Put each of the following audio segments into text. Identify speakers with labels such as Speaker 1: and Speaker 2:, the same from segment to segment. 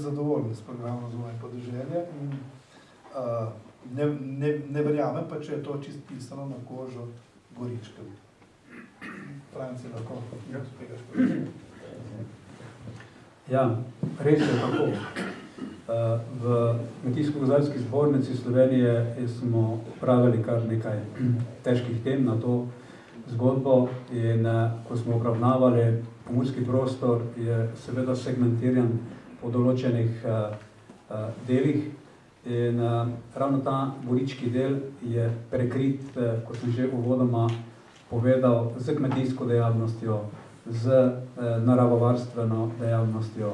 Speaker 1: zadovoljni s programom Razvoja podeželja in ne verjamem pa, če je to čisto pisano na kožo Goričkov. Franci, lahko uspegaš povedati.
Speaker 2: Ja, res je tako. V Kmetijsko-gozdarski zbornici Slovenije smo pravili kar nekaj težkih tem na to zgodbo in ko smo obravnavali pomurski prostor, je seveda segmentiran po določenih delih in ravno ta gorički del je prekrit, kot sem že uvodoma povedal, z kmetijsko dejavnostjo, z naravovarstveno dejavnostjo,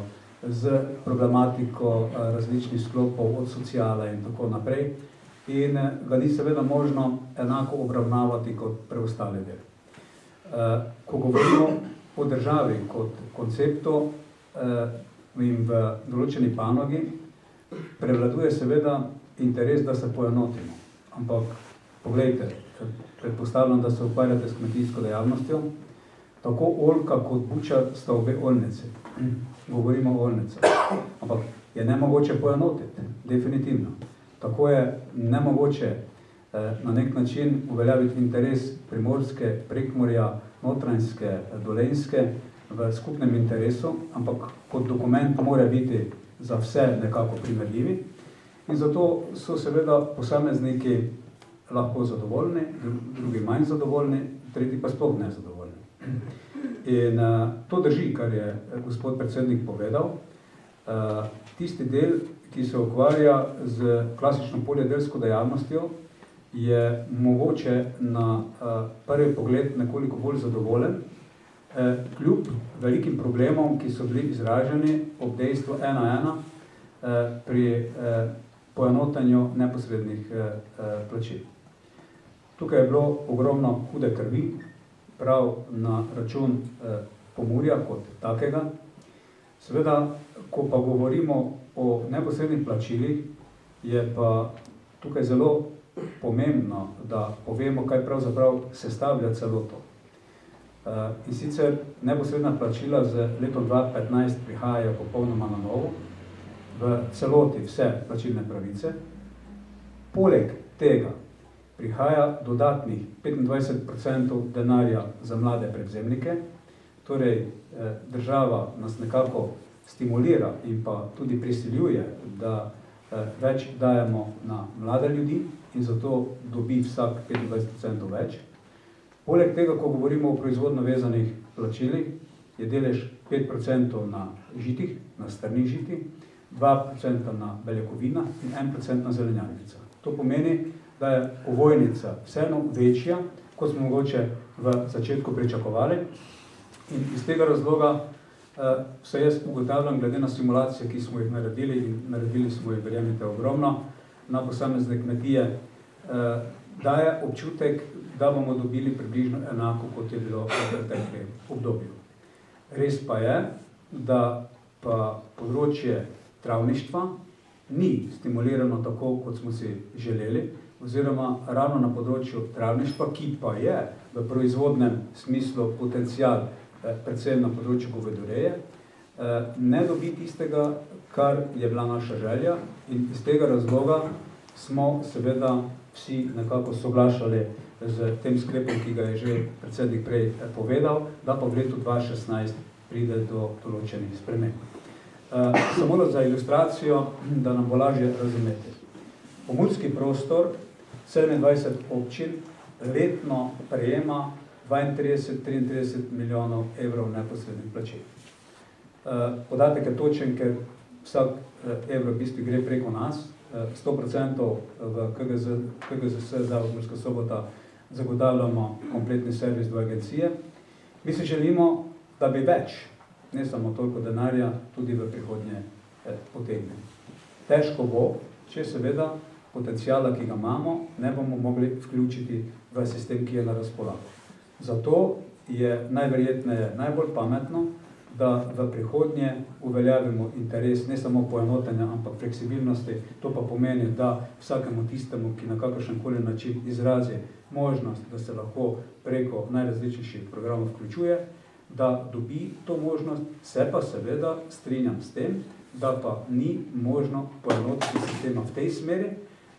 Speaker 2: z problematiko različnih sklopov od sociale in tako naprej in ga ni seveda možno enako obravnavati kot preostale del. Ko govorimo o državi kot konceptu in v določeni panogi, prevladuje seveda interes, da se poenotimo. Ampak poglejte, predpostavljam, da se ukvarjate s kmetijsko dejavnostjo, tako oljka kot buča sta obe oljnici. Govorimo o oljnicah. Ampak je nemogoče poenotiti, definitivno. Tako je nemogoče na nek način uveljaviti interes Primorske, Prekmurja, Notranjske, Dolenjske v skupnem interesu, ampak kot dokument mora biti za vse nekako primerljivi. In zato so seveda posamezniki lahko zadovoljni, drugi manj zadovoljni, tretji pa sploh nezadovoljni. In to drži, kar je gospod predsednik povedal. Tisti del, ki se ukvarja z klasično poljedelsko dejavnostjo, je mogoče na prvi pogled nekoliko bolj zadovoljen, kljub velikim problemom, ki so bili izraženi ob dejstvu 1:1 pri poenotenju neposrednih plačil. Tukaj je bilo ogromno hude krvi, prav na račun Pomurja kot takega. Seveda, ko pa govorimo o neposrednih plačilih, je pa tukaj zelo pomembno, da povemo, kaj pravzaprav sestavlja celoto. In sicer neposredna plačila z letom 2015 prihajajo popolnoma na novo, v celoti vse plačilne pravice. Poleg tega prihaja dodatnih 25% denarja za mlade prevzemnike, torej država nas nekako stimulira in pa tudi prisiljuje, da več dajemo na mlade ljudi in zato dobi vsak 25% več. Poleg tega, ko govorimo o proizvodno vezanih plačilih, je delež 5% na žitih, na strnih žitih, 2% na beljakovinah in 1% na zelenjavicah. To pomeni, da je ovojnica vseeno večja, kot smo mogoče v začetku pričakovali. In iz tega razloga se jaz ugotavljam, glede na simulacije, ki smo jih naredili, in naredili smo jih, verjemite, ogromno, na posamezne kmetije, daje občutek, da bomo dobili približno enako, kot je bilo v preteklem obdobju. Res pa je, da pa področje travništva ni stimulirano tako, kot smo si želeli, oziroma ravno na področju travništva, ki pa je v proizvodnem smislu potencial, predvsem na področju govedoreje, ne dobi tistega, kar je bila naša želja, in iz tega razloga smo seveda vsi nekako soglašali z tem sklepom, ki ga je že predsednik prej povedal, da pa v letu 2016 pride do določenih sprememb. Samo za ilustracijo, da nam bo lažje razumeti. Pomurski prostor, 27 občin, letno prejema 32-33 milijonov evrov neposrednih plačil. Podatek je točen, ker vsak evro v bistvu gre preko nas, 100% v KGZS Zavod Murska Sobota zagotavljamo kompletni servis do agencije. Mi si želimo, da bi več, ne samo toliko denarja, tudi v prihodnje potegnili. Težko bo, če seveda potencijala, ki ga imamo, ne bomo mogli vključiti v sistem, ki je na razpolago. Zato je najverjetneje najbolj pametno, da v prihodnje uveljavimo interes ne samo poenotenja, ampak fleksibilnosti. To pa pomeni, da vsakemu tistemu, ki na kakršenkoli način izrazi možnost, da se lahko preko najrazličnejših programov vključuje, da dobi to možnost, se pa seveda strinjam s tem, da pa ni možno poenotiti sistema v tej smeri,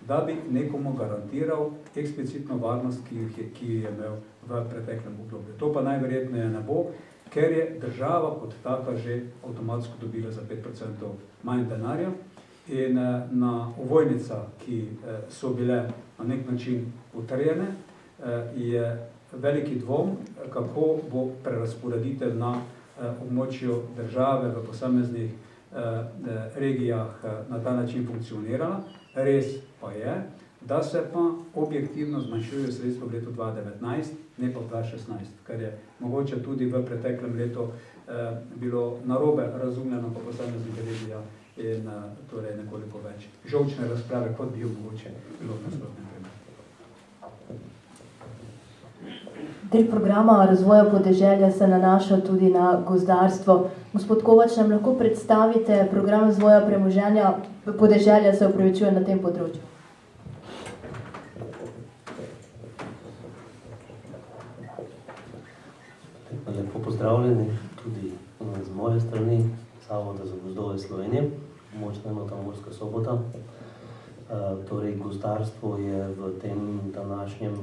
Speaker 2: da bi nekomu garantiral eksplicitno varnost, ki je imel v preteklem obdobju. To pa najverjetneje ne bo, ker je država kot taka že avtomatsko dobila za 5% manj denarja in na ovojnicah, ki so bile na nek način utrjene, je veliki dvom, kako bo prerasporeditev na območju države v posameznih regijah na ta način funkcionirala. Res pa je, da se pa objektivno zmanjšujejo sredstva v letu 2019, ne pa 2016, kar je mogoče tudi v preteklem letu bilo narobe razumljeno po posameznih regijah in torej nekoliko več žolčne razprave, kot bi jo mogoče bilo v nasprotnem primeru.
Speaker 3: Del programa razvoja podeželja se nanaša tudi na gozdarstvo. Gospod Kovač, nam lahko predstavite program razvoja podeželja se upravičuje na tem področju?
Speaker 4: Lepo pozdravljeni tudi z moje strani, Zavoda za gozdove Slovenije, območna enota Murska Sobota. Torej, gozdarstvo je v tem današnjem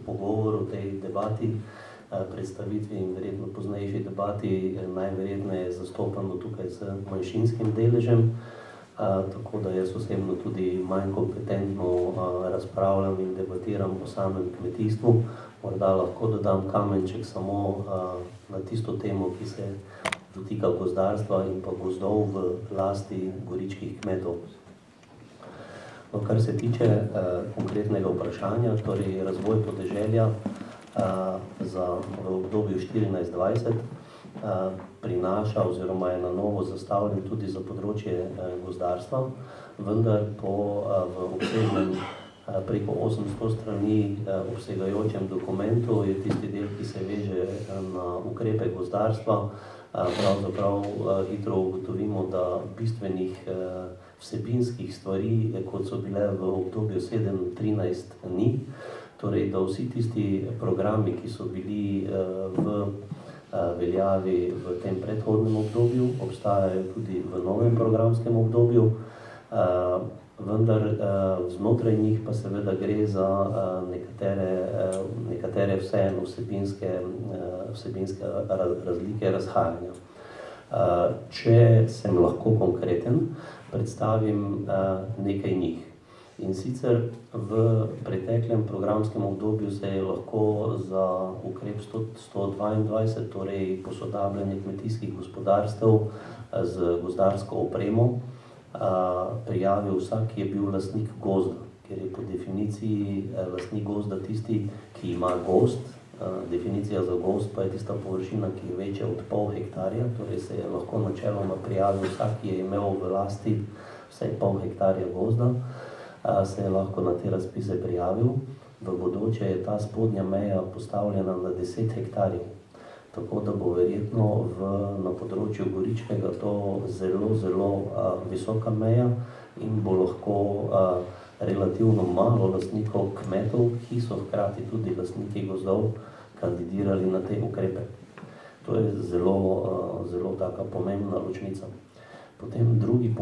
Speaker 4: pogovoru, tej debati, predstavitvi in verjetno poznejši debati najverjetneje zastopano tukaj z manjšinskim deležem, tako da jaz osebno tudi manj kompetentno razpravljam in debatiram o samem kmetijstvu. Morda lahko dodam kamenček samo na tisto temo, ki se dotika gozdarstva in pa gozdov v lasti goričkih kmetov. No, kar se tiče konkretnega vprašanja, torej razvoj podeželja v obdobju 14-20 prinaša oziroma je na novo zastavljen tudi za področje gozdarstva, vendar v obsežnem preko 800 strani obsegajočem dokumentu je tisti del, ki se veže na ukrepe gozdarstva. Pravzaprav hitro ugotovimo, da bistvenih vsebinskih stvari, kot so bile v obdobju 7-13, ni. Torej, da vsi tisti programi, ki so bili v veljavi v tem predhodnem obdobju, obstajajo tudi v novem programskem obdobju, vendar znotraj njih pa seveda gre za nekatere vseeno vsebinske razlike, razhajanja. Če sem lahko konkreten, predstavim nekaj njih. In sicer v preteklem programskem obdobju se je lahko za ukrep 122, torej posodabljanje kmetijskih gospodarstev z gozdarsko opremo, prijavil vsak, ki je bil lastnik gozda, ker je po definiciji lastnik gozda tisti, ki ima gozd. Definicija za gozd pa je tista površina, ki je večja od pol hektarja, torej se je lahko načeloma prijavil vsak, ki je imel v lasti vsaj pol hektarja gozda, se je lahko na te razpise prijavil. V bodoče je ta spodnja meja postavljena na 10 hektarjev. Tako da bo verjetno na področju Goričkega to zelo visoka meja in bo lahko relativno malo lastnikov kmetov, ki so hkrati tudi lastniki gozdov, kandidirali na te ukrepe. To je zelo taka pomembna ločnica. Potem drugi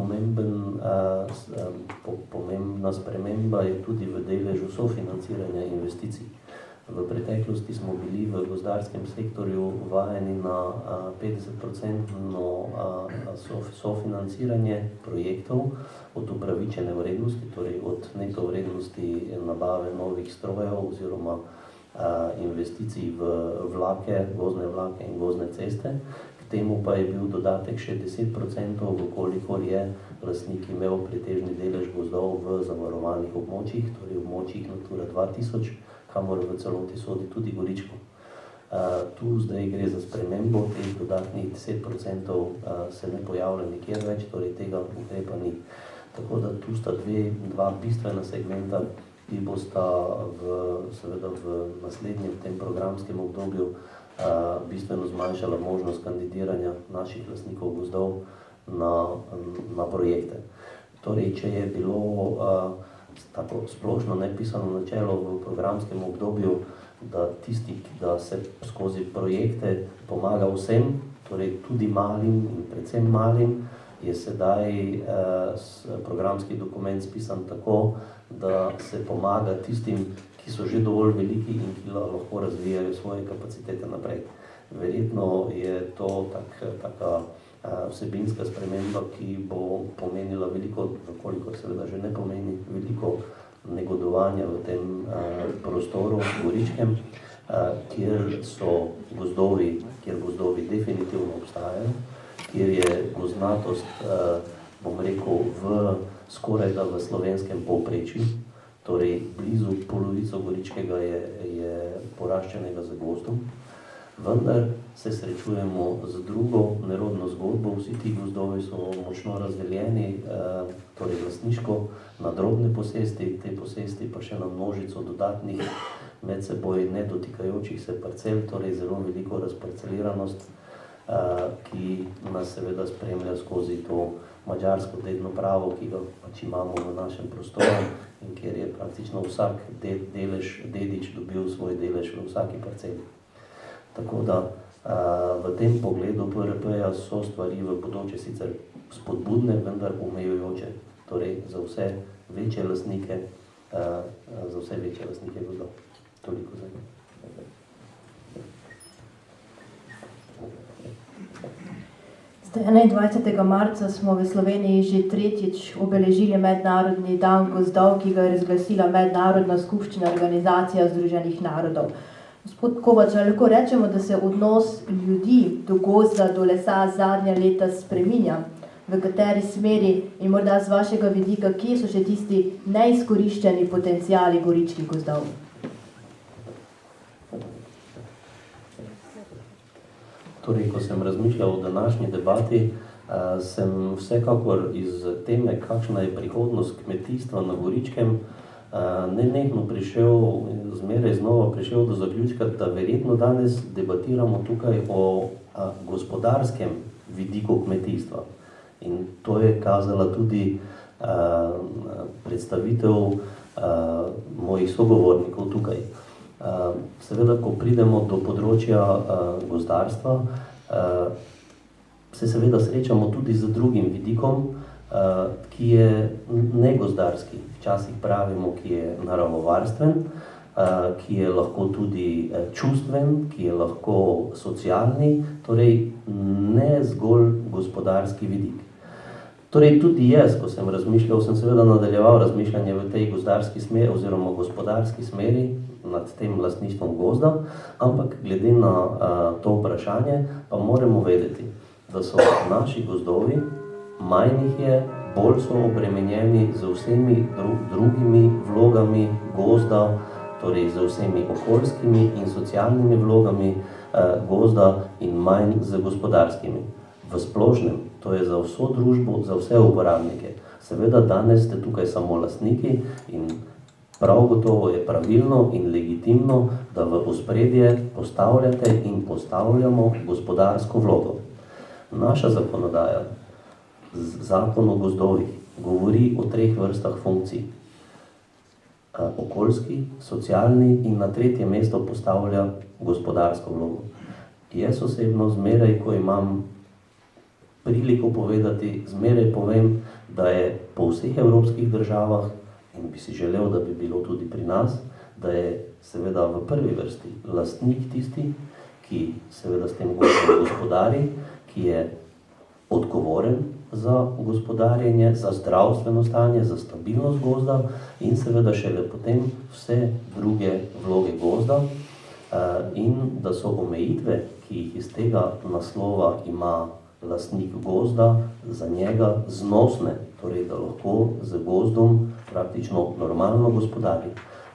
Speaker 4: pomembna sprememba je tudi v deležu sofinanciranja investicij. V preteklosti smo bili v gozdarskem sektorju vajeni na 50% sofinanciranje projektov od upravičene vrednosti, torej od neto vrednosti nabave novih strojev oziroma investicij v vlake, gozne vlake in gozne ceste. K temu pa je bil dodatek še 10%, kolikor je lastnik imel pretežni delež gozdov v zavarovanih območjih, torej območjih Natura 2000, kamor v celoti sodi tudi Goričko. Tu zdaj gre za spremembo, teh dodatnih 10% se ne pojavlja nikjer več, torej tega ukrepa ni. Tako da tu sta dva bistvena segmenta, ki bosta seveda v naslednjem tem programskem obdobju bistveno zmanjšala možnost kandidiranja naših lastnikov gozdov na projekte. Torej, če je bilo tako splošno nepisano načelo v programskem obdobju, da se skozi projekte pomaga vsem, torej tudi malim in predvsem malim, je sedaj programski dokument spisan tako, da se pomaga tistim, ki so že dovolj veliki in ki lahko razvijajo svoje kapacitete naprej. Verjetno je to taka vsebinska sprememba, ki bo pomenila veliko, koliko seveda že ne pomeni, veliko negodovanja v tem prostoru goričkem, kjer so gozdovi, kjer gozdovi definitivno obstajajo, kjer je gozdnatost, bom rekel, skoraj da v slovenskem povprečju, torej blizu polovico goričkega je poraščenega z gozdom, vendar se srečujemo z drugo nerodno zgodbo. Vsi ti gozdovi so močno razdeljeni, torej lastniško na drobne posesti, te posesti pa še na množico dodatnih med seboj nedotikajočih se parcel, torej zelo veliko razparceliranost, ki nas seveda spremlja skozi to madžarsko dedno pravo, ki ga pač imamo v našem prostoru in kjer je praktično vsak dedič dobil svoj delež v vsaki parceli. Tako da v tem pogledu PRP-ja so stvari v bodoče sicer spodbudne, vendar omejujoče, torej za vse večje lastnike gozdov. Toliko za njih.
Speaker 3: Zdaj, 21. marca smo v Sloveniji že tretjič obeležili Mednarodni dan gozdov, ki ga je razglasila Mednarodna skupščina Organizacija združenih narodov. Gospod Kovač, ali lahko rečemo, da se odnos ljudi do gozda, do lesa zadnja leta spreminja? V kateri smeri in morda z vašega vidika, kje so še tisti neizkoriščeni potenciali goričkih gozdov?
Speaker 4: Torej, ko sem razmišljal o današnji debati, sem vsekakor iz teme, kakšna je prihodnost kmetijstva na Goričkem, nenehno zmeraj znova prišel do zaključka, da verjetno danes debatiramo tukaj o gospodarskem vidiku kmetijstva. In to je kazala tudi predstavitev mojih sogovornikov tukaj. Seveda, ko pridemo do področja gozdarstva, se seveda srečamo tudi z drugim vidikom, ki je negozdarski. Včasih pravimo, ki je naravovarstven, ki je lahko tudi čustven, ki je lahko socialni, torej ne zgolj gospodarski vidik. Torej tudi jaz, ko sem razmišljal, sem seveda nadaljeval razmišljanje v tej gozdarski smeri oziroma gospodarski smeri nad tem lastništvom gozda, ampak glede na to vprašanje pa moramo vedeti, da so naši gozdovi, manj jih je, bolj so obremenjeni z vsemi drugimi vlogami gozda, torej z vsemi okoljskimi in socialnimi vlogami gozda in manj z gospodarskimi. V splošnem, to je za vso družbo, za vse uporabnike. Seveda danes ste tukaj samo lastniki in prav gotovo je pravilno in legitimno, da v ospredje postavljate in postavljamo gospodarsko vlogo. Naša zakonodaja, Zakon o gozdovih, govori o 3 vrstah funkcij. Okoljski, socialni in na 3. mesto postavlja gospodarsko vlogo. Jaz osebno zmeraj, ko imam priliko povedati, zmeraj povem, da je po vseh evropskih državah in bi si želel, da bi bilo tudi pri nas, da je seveda v prvi vrsti lastnik tisti, ki seveda s tem gozdom gospodari, ki je odgovoren za gospodarjenje, za zdravstveno stanje, za stabilnost gozda in seveda šele potem vse druge vloge gozda in da so omejitve, ki jih iz tega naslova ima lastnik gozda, za njega znosne, torej da lahko z gozdom praktično normalno gospodari.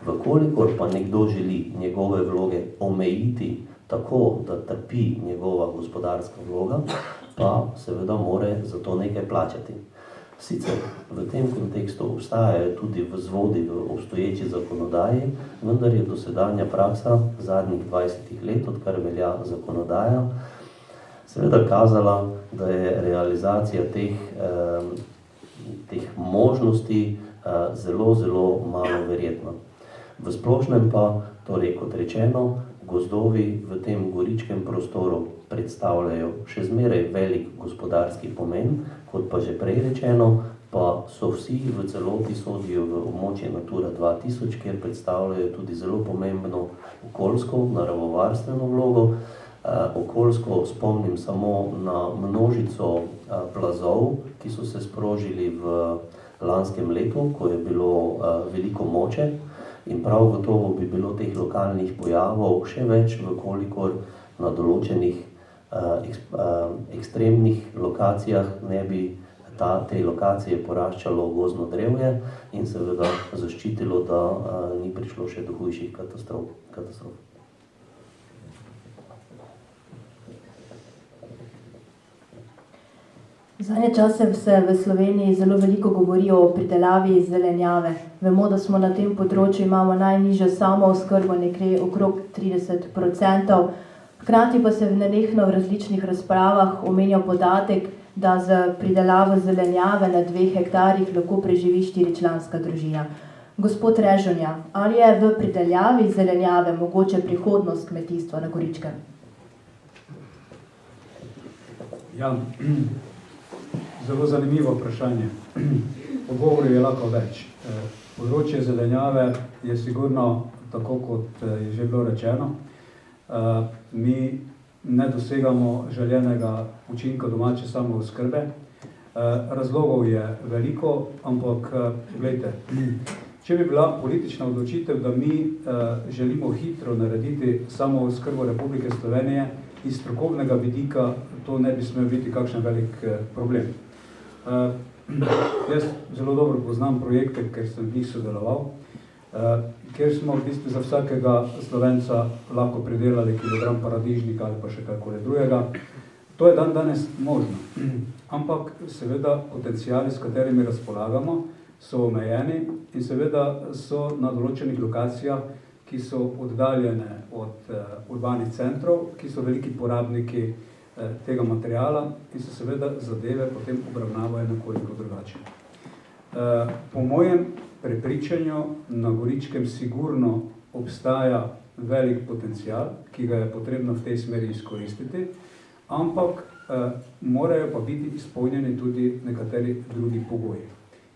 Speaker 4: Vkolikor pa nekdo želi njegove vloge omejiti tako, da trpi njegova gospodarska vloga, pa seveda more za to nekaj plačati. Sicer v tem kontekstu obstajajo tudi vzvodi v obstoječi zakonodaji, vendar je dosedanja praksa zadnjih 20 let, odkar velja zakonodaja, seveda kazala, da je realizacija teh možnosti zelo, zelo malo verjetna. V splošnem pa, torej kot rečeno, gozdovi v tem goričkem prostoru predstavljajo še zmeraj velik gospodarski pomen, Kot pa že prej rečeno, pa so vsi v celoti sodijo v območje Natura 2000, kjer predstavljajo tudi zelo pomembno okoljsko, naravovarstveno vlogo. Okoljsko spomnim samo na množico plazov, ki so se sprožili v lanskem letu, ko je bilo veliko moče, in prav gotovo bi bilo teh lokalnih pojavov še več, vkolikor na določenih ekstremnih lokacijah ne bi te lokacije poraščalo gozdno drevje in seveda zaščitilo, da ni prišlo še do hujših katastrof.
Speaker 3: Zadnje čase se v Sloveniji zelo veliko govori o pridelavi zelenjave. Vemo, da smo na tem področju, imamo najnižjo samooskrbo, nekje okrog 30%. Hkrati pa se nenehno v različnih razpravah omenja podatek, da z pridelavo zelenjave na 2 hektarjih lahko preživi 4-članska družina. Gospod Režonja, ali je v pridelavi zelenjave mogoče prihodnost kmetijstva na Goričkem?
Speaker 2: Ja, zelo zanimivo vprašanje. Odgovorov je lahko več. Področje zelenjave je sigurno, tako kot je že bilo rečeno, mi ne dosegamo željenega učinka domače samooskrbe. Razlogov je veliko, ampak glejte, če bi bila politična odločitev, da mi želimo hitro narediti samooskrbo Republike Slovenije, iz strokovnega vidika to ne bi smel biti kakšen velik problem. Jaz zelo dobro poznam projekte, ker sem v njih sodeloval, kjer smo v bistvu za vsakega Slovenca lahko pridelali kilogram paradižnika ali pa še kakole drugega. To je danes možno, ampak seveda potenciali, s katerimi razpolagamo, so omejeni in seveda so na določenih lokacijah, ki so oddaljene od urbanih centrov, ki so veliki porabniki tega materiala in se seveda zadeve potem obravnavajo nekoliko drugače. Po mojem prepričanju na Goričkem sigurno obstaja velik potencial, ki ga je potrebno v tej smeri izkoristiti, ampak morajo pa biti izpolnjeni tudi nekateri drugi pogoji.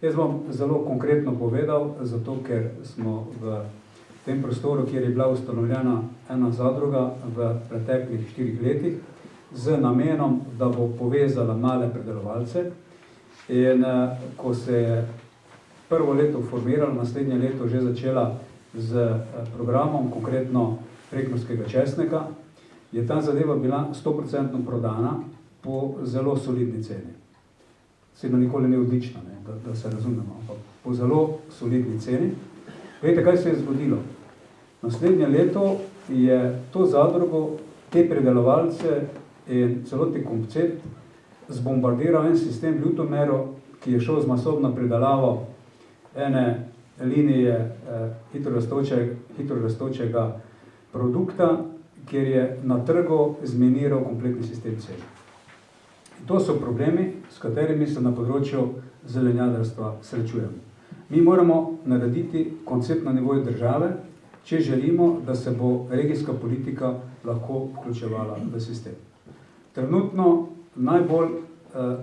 Speaker 2: Jaz bom zelo konkretno povedal, zato ker smo v tem prostoru, kjer je bila ustanovljena ena zadruga v preteklih 4 letih, z namenom, da bo povezala male predelovalce. In ko se je prvo leto formiralo, naslednje leto že začela z programom, konkretno prekmurskega česneka, je ta zadeva bila 100% prodana po zelo solidni ceni. Seveda nikoli ni odlična, da se razumemo, ampak po zelo solidni ceni. Veste, kaj se je zgodilo? Naslednje leto je to zadrugo, te predelovalce in celotni koncept zbombardiral en sistem v Ljutomeru, ki je šel z masovno predelavo ene linije hitro rastočega produkta, kjer je na trgu zminiral kompletni sistem cen. To so problemi, s katerimi se na področju zelenjadarstva srečujemo. Mi moramo narediti koncept na nivoju države, če želimo, da se bo regijska politika lahko vključevala v sistem. Trenutno najbolj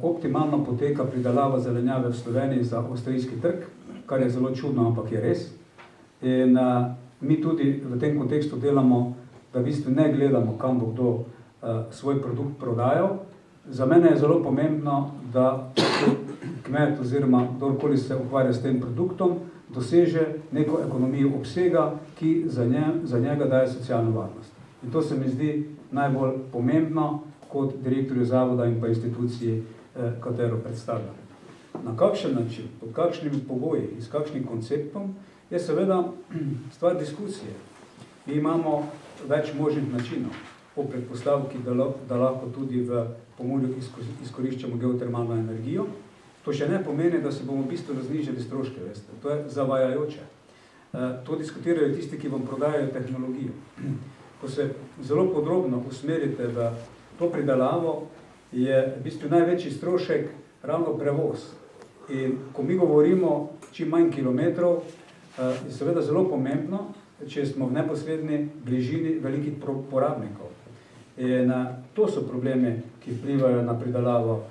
Speaker 2: optimalno poteka pridelava zelenjave v Sloveniji za avstrijski trg, kar je zelo čudno, ampak je res. In mi tudi v tem kontekstu delamo, da v bistvu ne gledamo, kam bo kdo svoj produkt prodajal. Za mene je zelo pomembno, da kmet oziroma kdorkoli se ukvarja s tem produktom, doseže neko ekonomijo obsega, ki za njega daje socialno varnost. In to se mi zdi najbolj pomembno kot direktorju zavoda in pa instituciji, katero predstavljam. Na kakšen način, pod kakšnimi pogoji in s kakšnim konceptom, je seveda stvar diskusije. Mi imamo več možnih načinov, po predpostavki, da lahko tudi v Pomurju izkoriščamo geotermalno energijo. To še ne pomeni, da se bomo bistveno znižali stroške, veste. To je zavajajoče. To diskutirajo tisti, ki vam prodajajo tehnologijo. Ko se zelo podrobno usmerite v to pridelavo, je v bistvu največji strošek ravno prevoz. In ko mi govorimo čim manj kilometrov, je seveda zelo pomembno, če smo v neposredni bližini velikih porabnikov. In to so problemi, ki vplivajo na pridelavo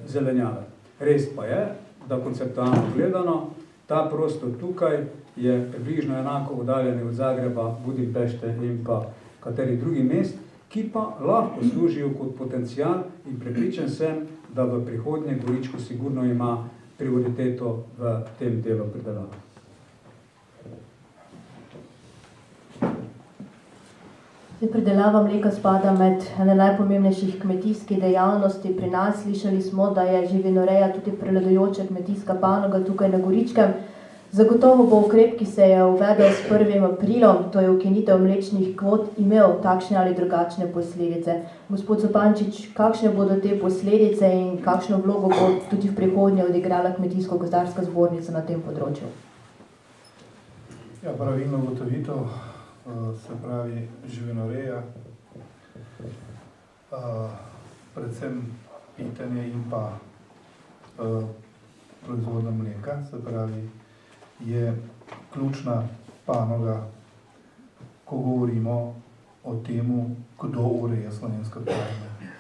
Speaker 2: zelenjave. Res pa je, da konceptualno gledano, ta prostor tukaj je približno enako oddaljen od Zagreba, Budimpešte in pa katerih drugih mest, ki pa lahko služijo kot potencial in prepričan sem, da v prihodnje Goričko sigurno ima prioriteto v tem delu predelave.
Speaker 3: Pridelava mleka spada med ene najpomembnejših kmetijskih dejavnosti pri nas. Slišali smo, da je živinoreja tudi prevladujoča kmetijska panoga tukaj na Goričkem. Zagotovo bo ukrep, ki se je uvedel s 1. aprilom, to je ukinitev mlečnih kvot, imel takšne ali drugačne posledice. Gospod Zupančič, kakšne bodo te posledice in kakšno vlogo bo tudi v prihodnje odigrala Kmetijsko-gozdarska zbornica na tem področju?
Speaker 1: Ja, pravilno ugotovitev, se pravi živinoreja, predvsem pitanje in pa proizvodnja mleka, se pravi, je ključna panoga, ko govorimo o temu, kdo ureja slovensko krajino.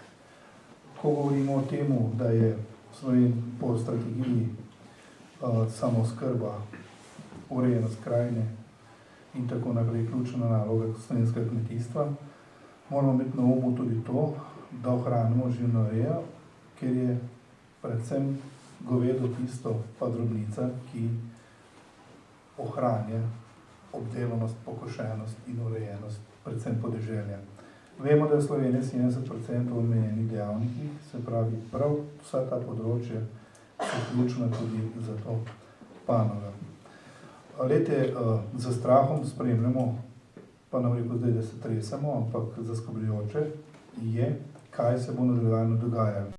Speaker 1: Ko govorimo o temu, da je po strategiji samooskrba, urejenost krajine in tako naprej ključna naloga slovenskega kmetijstva, moramo imeti na umu tudi to, da ohranimo živinorejo, ker je predvsem govedo tisto pa drobnica, ki ohranja obdelonost, pokošenost in urejenost, predvsem podeželja. Vemo, da je v Sloveniji 70% omejenih dejavnikih, se pravi, prav vsa ta področja so ključna tudi za to panoga. Lete, za strahom spremljamo, pa nam rekel zdaj, da se tresemo, ampak zaskrbljujoče je, kaj se bo nadaljevanje dogajalo.